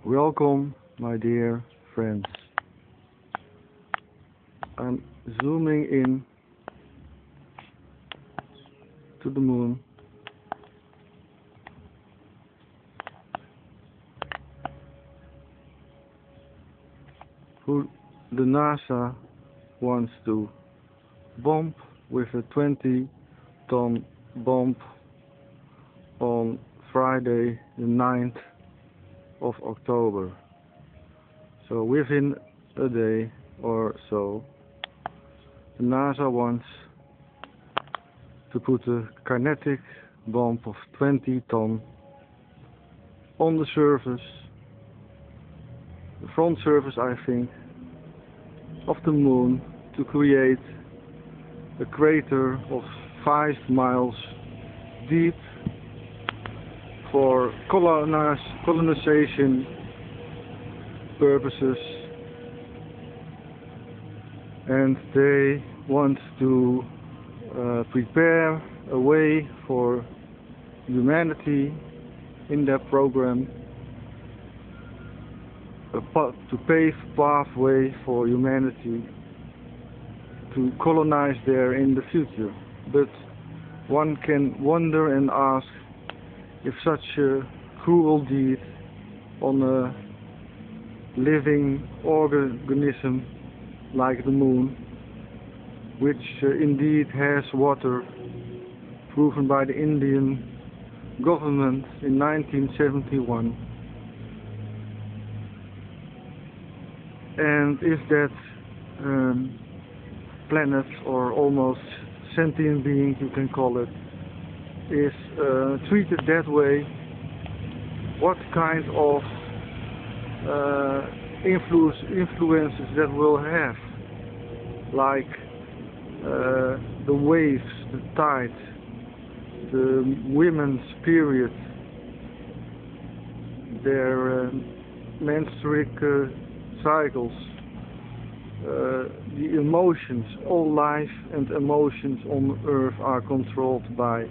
Welcome, my dear friends. I'm zooming in to the moon. Who the NASA wants to bomb with a 20-ton bomb on Friday the 9th of October. So within a day or so, the NASA wants to put a kinetic bomb of 20 ton on the surface, the front surface I think, of the moon, to create a crater of 5 miles deep for colonization purposes, and they want to prepare a way for humanity in their program, to pave pathway for humanity to colonize there in the future. But one can wonder and ask if such a cruel deed on a living organism like the moon, which indeed has water, proven by the Indian government in 1971, and if that planet, or almost sentient being you can call it, is treated that way, what kind of influences that will have, like the waves, the tides, the women's period, their menstrual cycles, the emotions. All life and emotions on Earth are controlled by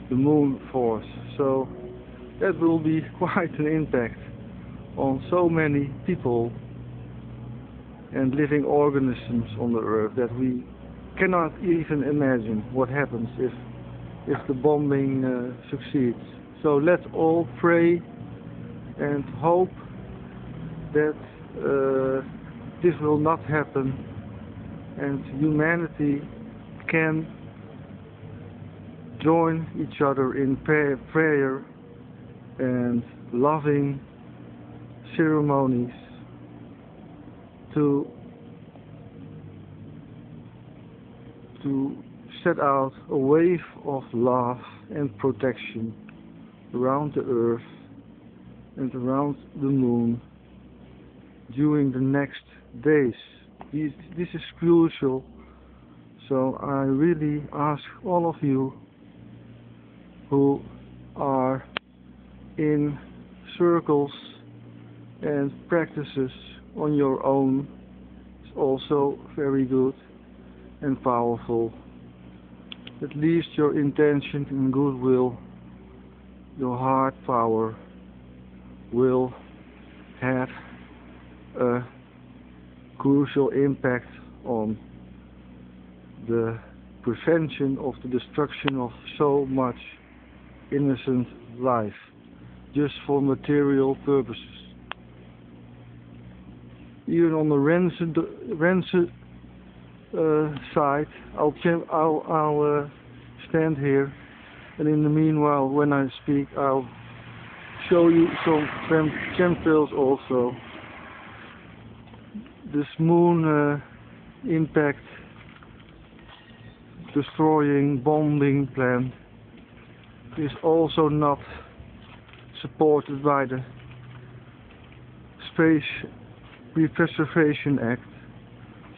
the moon force. So that will be quite an impact on so many people and living organisms on the Earth that we cannot even imagine what happens if the bombing succeeds. So let's all pray and hope that this will not happen, and humanity can join each other in prayer and loving ceremonies to set out a wave of love and protection around the Earth and around the moon during the next days. This is crucial, so I really ask all of you who are in circles and practices on your own, it's also very good and powerful. At least your intention and goodwill, your heart power, will have a crucial impact on the prevention of the destruction of so much innocent life, just for material purposes. Even on the rancid side, I'll stand here, and in the meanwhile, when I speak, I'll show you some chemtrails also. This moon impact destroying bombing plan is also not supported by the Space Preservation Act,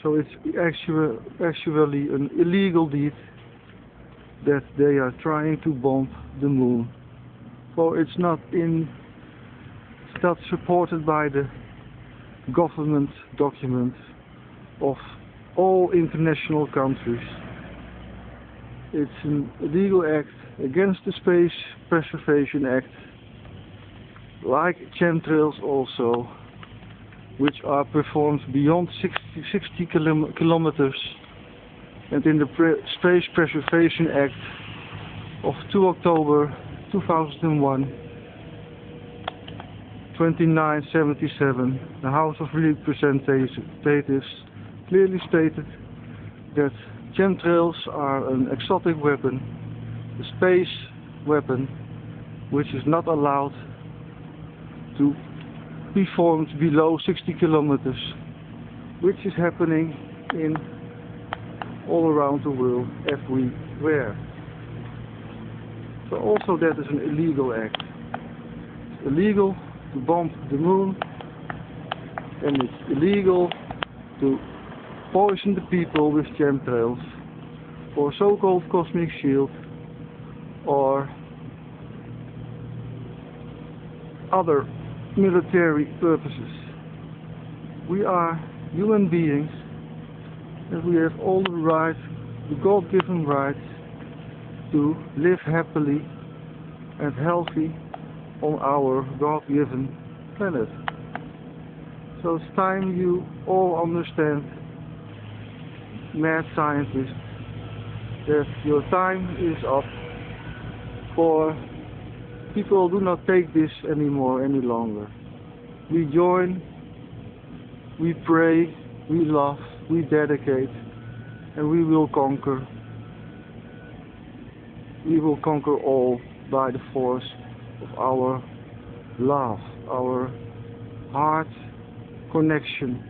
so it's actually an illegal deed that they are trying to bomb the moon. So it's not supported by the government documents of all international countries. It's an illegal act against the Space Preservation Act, like chemtrails also, which are performed beyond 60 kilometers, and in the Space Preservation Act of 2 October 2001, 2977, the House of Representatives clearly stated that chemtrails are an exotic weapon, a space weapon, which is not allowed to be formed below 60 kilometers, which is happening in all around the world, everywhere. So also that is an illegal act. It's illegal to bomb the moon, and it's illegal to poison the people with chemtrails for so-called cosmic shield or other military purposes. We are human beings, and we have all the right, the God-given rights, to live happily and healthy on our God-given planet. So it's time you all understand, mad scientists, that your time is up. For people do not take this anymore any longer. We join, we pray, we love, we dedicate, and we will conquer. We will conquer all by the force of our love, our heart connection,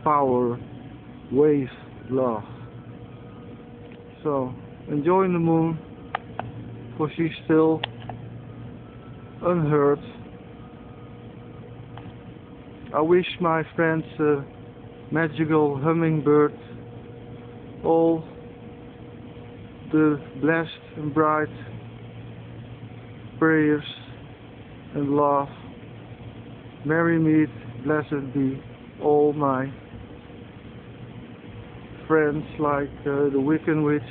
power, wave, love. So enjoy the moon, for she's still unhurt. I wish my friends magical hummingbird all the blessed and bright prayers and love. Merry meet, blessed be all my friends, like the Wiccan witch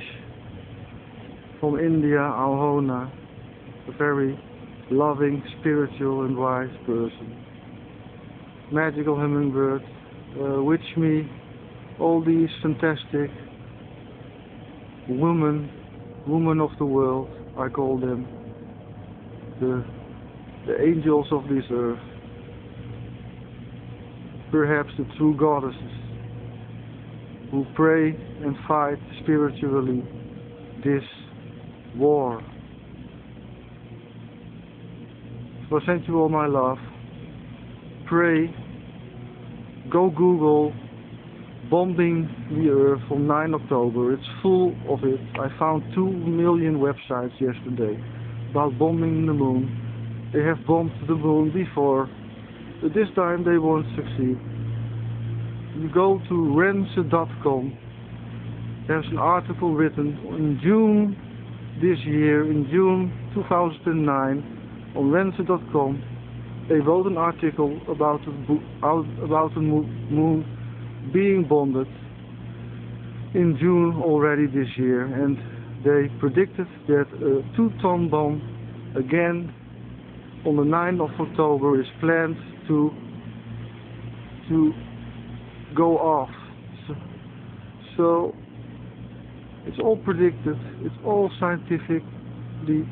from India, Alhona, a very loving, spiritual and wise person. Magical hummingbird, wish me all these fantastic women of the world, I call them, the angels of this earth, perhaps the true goddesses, who pray and fight spiritually this war. So I send you all my love. Pray, go Google bombing the earth on 9 October. It's full of it. I found 2 million websites yesterday about bombing the moon. They have bombed the moon before, but this time they won't succeed. You go to Rense.com. There's an article written in June this year, in June 2009, on Rense.com. They wrote an article about the moon being bombed in June already this year, and they predicted that a 2-ton bomb again on the 9th of October is planned to go off. So it's all predicted, it's all scientifically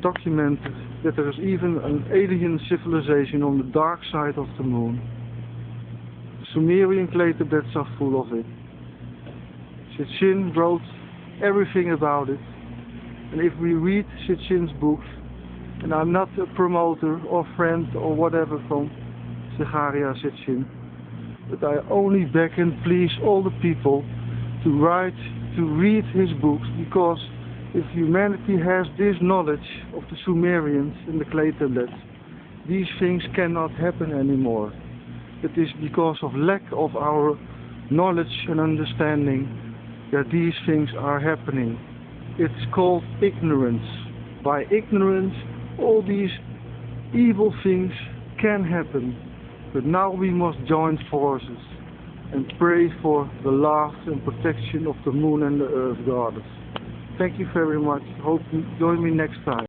documented that there is even an alien civilization on the dark side of the moon. Sumerian clay tablets are full of it. Sitchin wrote everything about it, and if we read Sitchin's books, and I'm not a promoter or friend or whatever from Zecharia Sitchin, but I only beg and please all the people to read his books, because if humanity has this knowledge of the Sumerians and the clay tablets, these things cannot happen anymore. It is because of lack of our knowledge and understanding that these things are happening. It's called ignorance. By ignorance, all these evil things can happen. But now we must join forces and pray for the love and protection of the moon and the earth goddess. Thank you very much. Hope you join me next time.